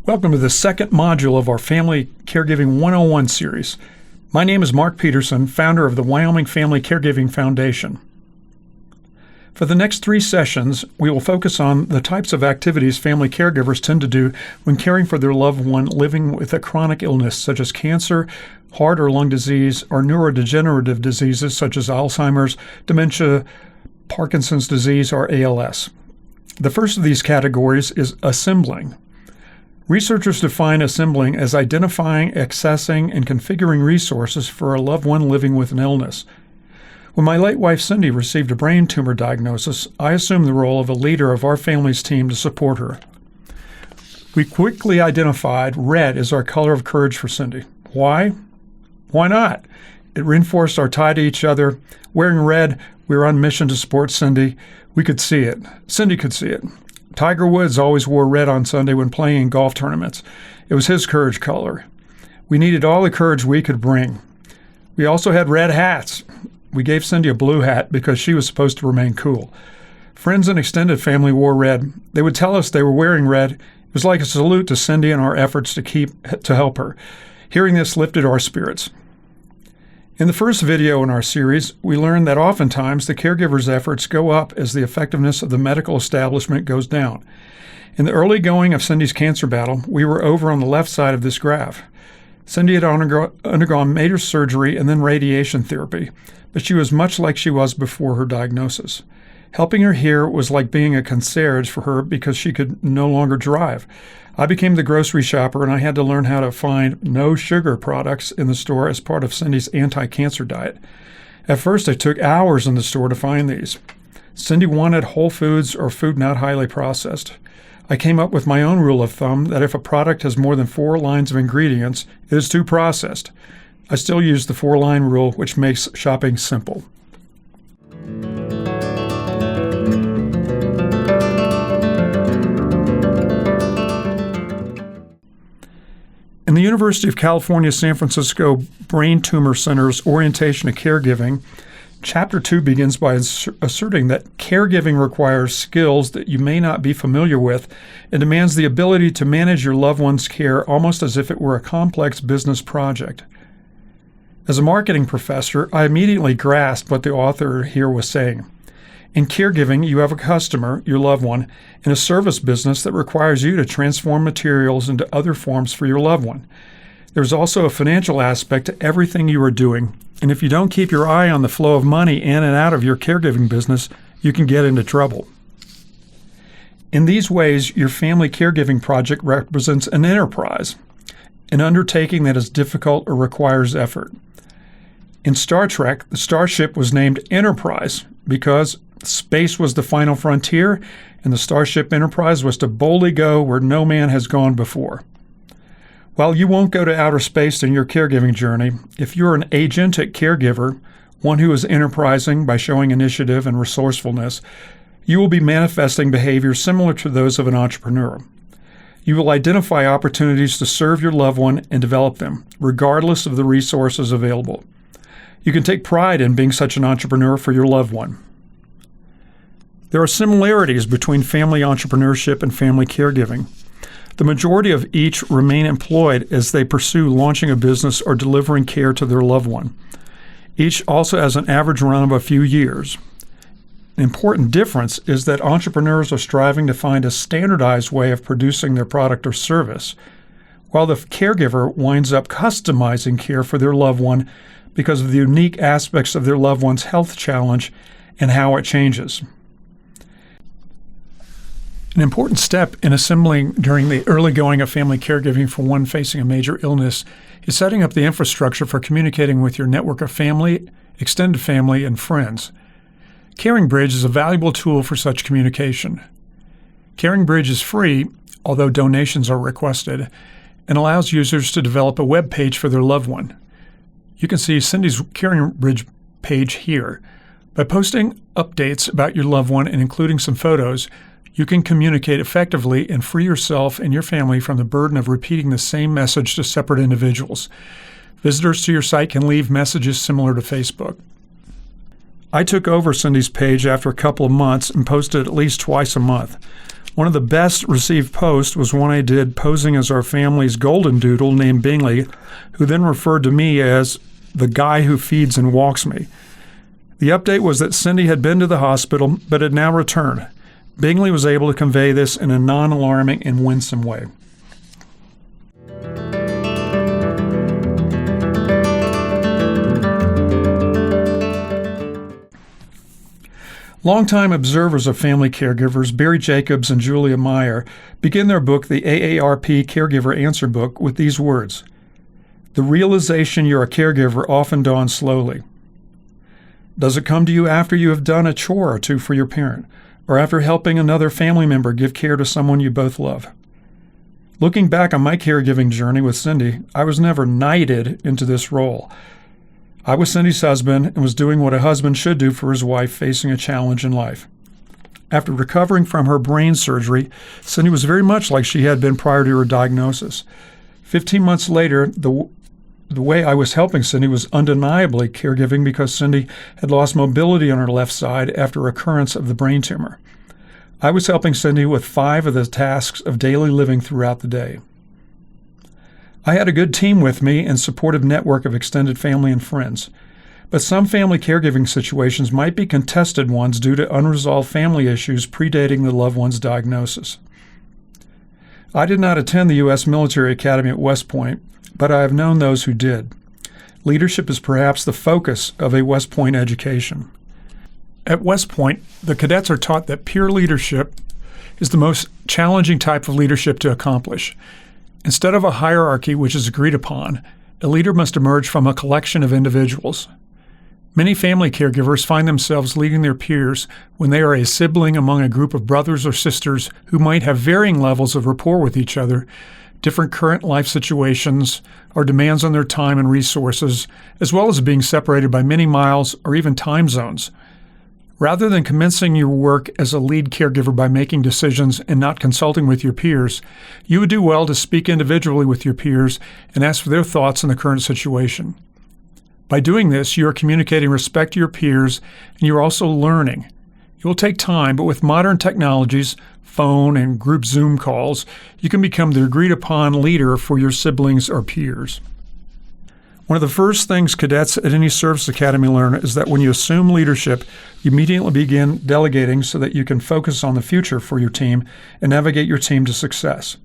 Welcome to the second module of our Family Caregiving 101 series. My name is Mark Peterson, founder of the Wyoming Family Caregiving Foundation. For the next 3 sessions, we will focus on the types of activities family caregivers tend to do when caring for their loved one living with a chronic illness such as cancer, heart or lung disease, or neurodegenerative diseases such as Alzheimer's, dementia, Parkinson's disease, or ALS. The first of these categories is assembling. Researchers define assembling as identifying, accessing, and configuring resources for a loved one living with an illness. When my late wife Cindy received a brain tumor diagnosis, I assumed the role of a leader of our family's team to support her. We quickly identified red as our color of courage for Cindy. Why? Why not? It reinforced our tie to each other. Wearing red, we were on mission to support Cindy. We could see it. Cindy could see it. Tiger Woods always wore red on Sunday when playing in golf tournaments. It was his courage color. We needed all the courage we could bring. We also had red hats. We gave Cindy a blue hat because she was supposed to remain cool. Friends and extended family wore red. They would tell us they were wearing red. It was like a salute to Cindy and our efforts to help her. Hearing this lifted our spirits. In the first video in our series, we learned that oftentimes the caregiver's efforts go up as the effectiveness of the medical establishment goes down. In the early going of Cindy's cancer battle, we were over on the left side of this graph. Cindy had undergone major surgery and then radiation therapy, but she was much like she was before her diagnosis. Helping her here was like being a concierge for her because she could no longer drive. I became the grocery shopper and I had to learn how to find no sugar products in the store as part of Cindy's anti-cancer diet. At first, it took hours in the store to find these. Cindy wanted whole foods or food not highly processed. I came up with my own rule of thumb that if a product has more than 4 lines of ingredients, it is too processed. I still use the 4-line rule, which makes shopping simple. In the University of California, San Francisco Brain Tumor Center's Orientation to Caregiving, Chapter 2 begins by asserting that caregiving requires skills that you may not be familiar with and demands the ability to manage your loved one's care almost as if it were a complex business project. As a marketing professor, I immediately grasped what the author here was saying. In caregiving, you have a customer, your loved one, in a service business that requires you to transform materials into other forms for your loved one. There's also a financial aspect to everything you are doing, and if you don't keep your eye on the flow of money in and out of your caregiving business, you can get into trouble. In these ways, your family caregiving project represents an enterprise, an undertaking that is difficult or requires effort. In Star Trek, the starship was named Enterprise because space was the final frontier, and the Starship Enterprise was to boldly go where no man has gone before. While you won't go to outer space in your caregiving journey, if you're an agentic caregiver, one who is enterprising by showing initiative and resourcefulness, you will be manifesting behaviors similar to those of an entrepreneur. You will identify opportunities to serve your loved one and develop them, regardless of the resources available. You can take pride in being such an entrepreneur for your loved one. There are similarities between family entrepreneurship and family caregiving. The majority of each remain employed as they pursue launching a business or delivering care to their loved one. Each also has an average run of a few years. An important difference is that entrepreneurs are striving to find a standardized way of producing their product or service, while the caregiver winds up customizing care for their loved one because of the unique aspects of their loved one's health challenge and how it changes. An important step in assembling during the early going of family caregiving for one facing a major illness is setting up the infrastructure for communicating with your network of family, extended family, and friends. CaringBridge is a valuable tool for such communication. CaringBridge is free, although donations are requested, and allows users to develop a web page for their loved one. You can see Cindy's CaringBridge page here. By posting updates about your loved one and including some photos, you can communicate effectively and free yourself and your family from the burden of repeating the same message to separate individuals. Visitors to your site can leave messages similar to Facebook. I took over Cindy's page after a couple of months and posted at least twice a month. One of the best received posts was one I did posing as our family's golden doodle named Bingley, who then referred to me as the guy who feeds and walks me. The update was that Cindy had been to the hospital but had now returned. Bingley was able to convey this in a non-alarming and winsome way. Longtime observers of family caregivers, Barry Jacobs and Julia Meyer, begin their book, the AARP Caregiver Answer Book, with these words: "The realization you're a caregiver often dawns slowly. Does it come to you after you have done a chore or two for your parent, or after helping another family member give care to someone you both love? Looking back on my caregiving journey with Cindy, I was never knighted into this role. I was Cindy's husband and was doing what a husband should do for his wife facing a challenge in life. After recovering from her brain surgery, Cindy was very much like she had been prior to her diagnosis. 15 months later, the way I was helping Cindy was undeniably caregiving because Cindy had lost mobility on her left side after recurrence of the brain tumor. I was helping Cindy with 5 of the tasks of daily living throughout the day. I had a good team with me and supportive network of extended family and friends. But some family caregiving situations might be contested ones due to unresolved family issues predating the loved one's diagnosis. I did not attend the U.S. Military Academy at West Point, but I have known those who did. Leadership is perhaps the focus of a West Point education. At West Point, the cadets are taught that peer leadership is the most challenging type of leadership to accomplish. Instead of a hierarchy which is agreed upon, a leader must emerge from a collection of individuals. Many family caregivers find themselves leading their peers when they are a sibling among a group of brothers or sisters who might have varying levels of rapport with each other, different current life situations, or demands on their time and resources, as well as being separated by many miles or even time zones. Rather than commencing your work as a lead caregiver by making decisions and not consulting with your peers, you would do well to speak individually with your peers and ask for their thoughts on the current situation. By doing this, you are communicating respect to your peers, and you are also learning. It will take time, but with modern technologies, phone and group Zoom calls, you can become the agreed-upon leader for your siblings or peers. One of the first things cadets at any service academy learn is that when you assume leadership, you immediately begin delegating so that you can focus on the future for your team and navigate your team to success.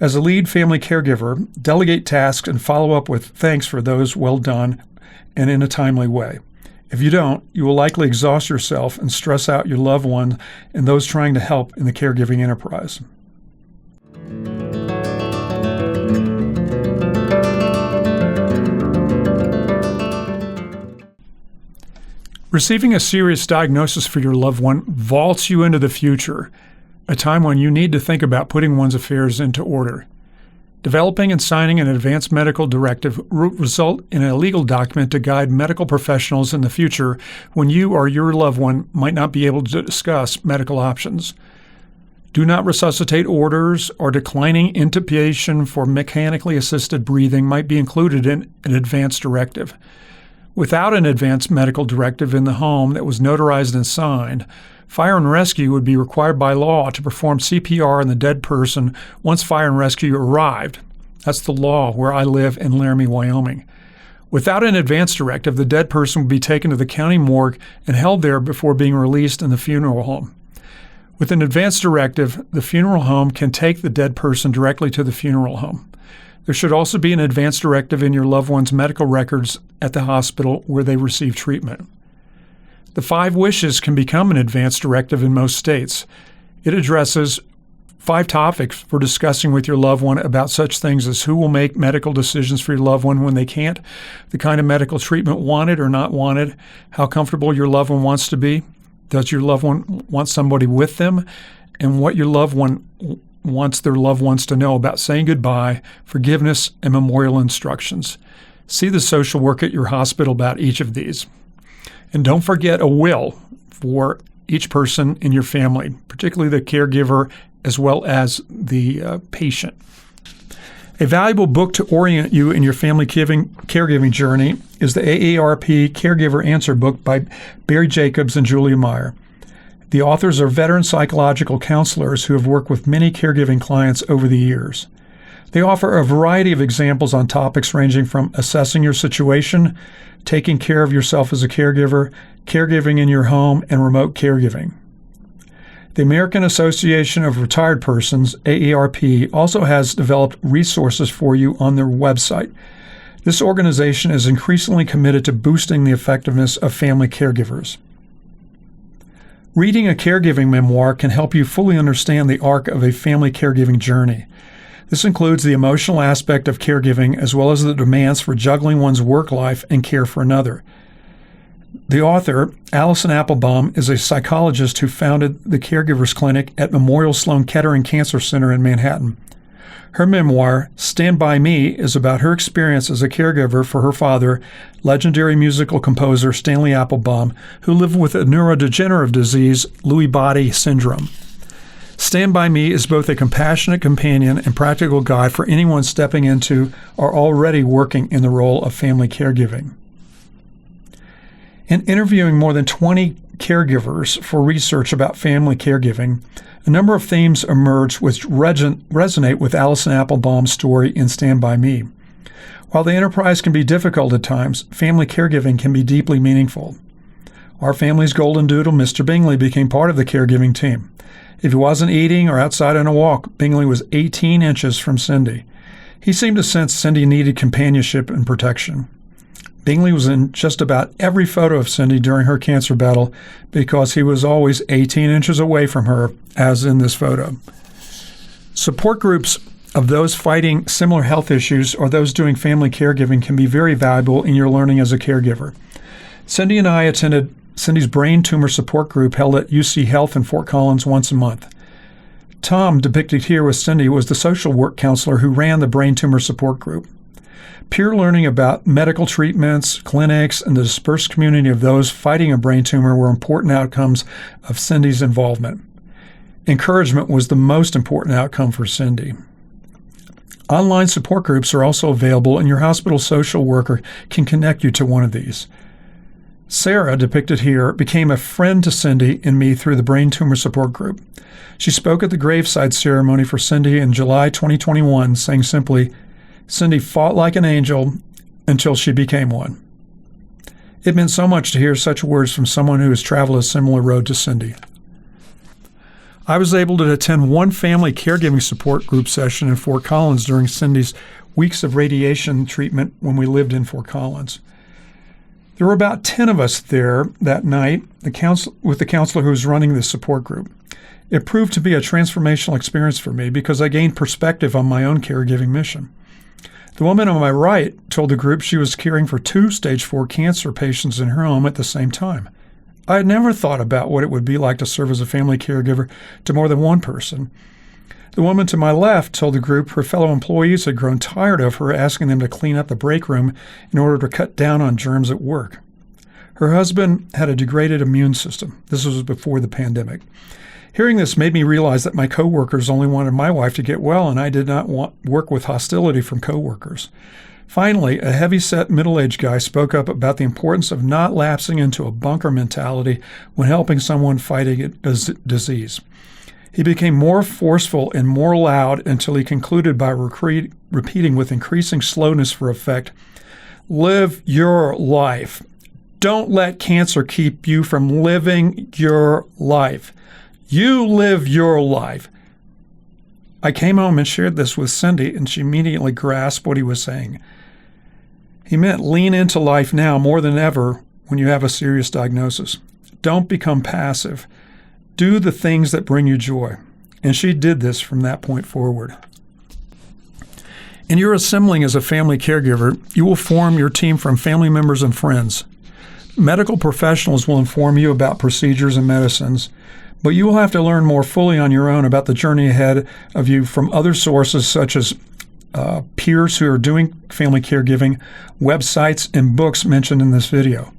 As a lead family caregiver, delegate tasks and follow up with thanks for those well done and in a timely way. If you don't, you will likely exhaust yourself and stress out your loved one and those trying to help in the caregiving enterprise. Receiving a serious diagnosis for your loved one vaults you into the future, a time when you need to think about putting one's affairs into order. Developing and signing an advanced medical directive will result in a legal document to guide medical professionals in the future when you or your loved one might not be able to discuss medical options. Do not resuscitate orders or declining intubation for mechanically assisted breathing might be included in an advanced directive. Without an advanced medical directive in the home that was notarized and signed, fire and rescue would be required by law to perform CPR on the dead person once fire and rescue arrived. That's the law where I live in Laramie, Wyoming. Without an advance directive, the dead person would be taken to the county morgue and held there before being released in the funeral home. With an advance directive, the funeral home can take the dead person directly to the funeral home. There should also be an advance directive in your loved one's medical records at the hospital where they receive treatment. The 5 wishes can become an advance directive in most states. It addresses 5 topics for discussing with your loved one about such things as who will make medical decisions for your loved one when they can't, the kind of medical treatment wanted or not wanted, how comfortable your loved one wants to be, does your loved one want somebody with them, and what your loved one wants their loved ones to know about saying goodbye, forgiveness, and memorial instructions. See the social worker at your hospital about each of these. And don't forget a will for each person in your family, particularly the caregiver as well as the patient. A valuable book to orient you in your family caregiving journey is the AARP Caregiver Answer Book by Barry Jacobs and Julia Meyer. The authors are veteran psychological counselors who have worked with many caregiving clients over the years. They offer a variety of examples on topics ranging from assessing your situation, taking care of yourself as a caregiver, caregiving in your home, and remote caregiving. The American Association of Retired Persons, AARP, also has developed resources for you on their website. This organization is increasingly committed to boosting the effectiveness of family caregivers. Reading a caregiving memoir can help you fully understand the arc of a family caregiving journey. This includes the emotional aspect of caregiving as well as the demands for juggling one's work life and care for another. The author, Allison Applebaum, is a psychologist who founded the Caregivers Clinic at Memorial Sloan Kettering Cancer Center in Manhattan. Her memoir, Stand By Me, is about her experience as a caregiver for her father, legendary musical composer Stanley Applebaum, who lived with a neurodegenerative disease, Lewy body syndrome. Stand By Me is both a compassionate companion and practical guide for anyone stepping into or already working in the role of family caregiving. In interviewing more than 20 caregivers for research about family caregiving, a number of themes emerge which resonate with Allison Applebaum's story in Stand By Me. While the enterprise can be difficult at times, family caregiving can be deeply meaningful. Our family's golden doodle, Mr. Bingley, became part of the caregiving team. If he wasn't eating or outside on a walk, Bingley was 18 inches from Cindy. He seemed to sense Cindy needed companionship and protection. Bingley was in just about every photo of Cindy during her cancer battle because he was always 18 inches away from her, as in this photo. Support groups of those fighting similar health issues or those doing family caregiving can be very valuable in your learning as a caregiver. Cindy and I attended Cindy's brain tumor support group held at UC Health in Fort Collins once a month. Tom, depicted here with Cindy, was the social work counselor who ran the brain tumor support group. Peer learning about medical treatments, clinics, and the dispersed community of those fighting a brain tumor were important outcomes of Cindy's involvement. Encouragement was the most important outcome for Cindy. Online support groups are also available, and your hospital social worker can connect you to one of these. Sarah, depicted here, became a friend to Cindy and me through the brain tumor support group. She spoke at the graveside ceremony for Cindy in July 2021, saying simply, "Cindy fought like an angel until she became one." It meant so much to hear such words from someone who has traveled a similar road to Cindy. I was able to attend one family caregiving support group session in Fort Collins during Cindy's weeks of radiation treatment when we lived in Fort Collins. There were about 10 of us there that night with the counselor who was running this support group. It proved to be a transformational experience for me because I gained perspective on my own caregiving mission. The woman on my right told the group she was caring for 2 stage 4 cancer patients in her home at the same time. I had never thought about what it would be like to serve as a family caregiver to more than one person. The woman to my left told the group her fellow employees had grown tired of her asking them to clean up the break room in order to cut down on germs at work. Her husband had a degraded immune system. This was before the pandemic. Hearing this made me realize that my coworkers only wanted my wife to get well, and I did not work with hostility from coworkers. Finally, a heavy-set middle-aged guy spoke up about the importance of not lapsing into a bunker mentality when helping someone fighting a disease. He became more forceful and more loud until he concluded by repeating with increasing slowness for effect, "Live your life. Don't let cancer keep you from living your life. You live your life." I came home and shared this with Cindy, and she immediately grasped what he was saying. He meant lean into life now more than ever when you have a serious diagnosis. Don't become passive. Do the things that bring you joy. And she did this from that point forward. In your assembling as a family caregiver, you will form your team from family members and friends. Medical professionals will inform you about procedures and medicines, but you will have to learn more fully on your own about the journey ahead of you from other sources such as peers who are doing family caregiving, websites, and books mentioned in this video.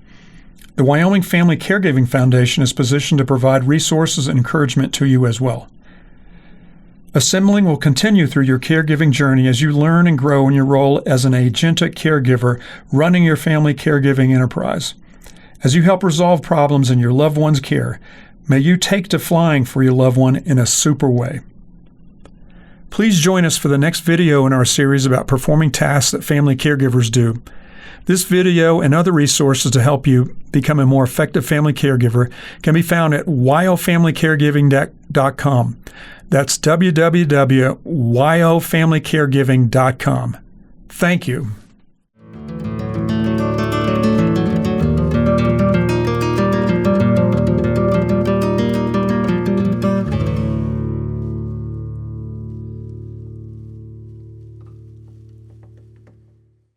The Wyoming Family Caregiving Foundation is positioned to provide resources and encouragement to you as well. Assembling will continue through your caregiving journey as you learn and grow in your role as an agentic caregiver running your family caregiving enterprise. As you help resolve problems in your loved one's care, May you take to flying for your loved one in a super way. Please join us for the next video in our series about performing tasks that family caregivers do. This video and other resources to help you become a more effective family caregiver can be found at yofamilycaregiving.com. That's www.yofamilycaregiving.com. Thank you.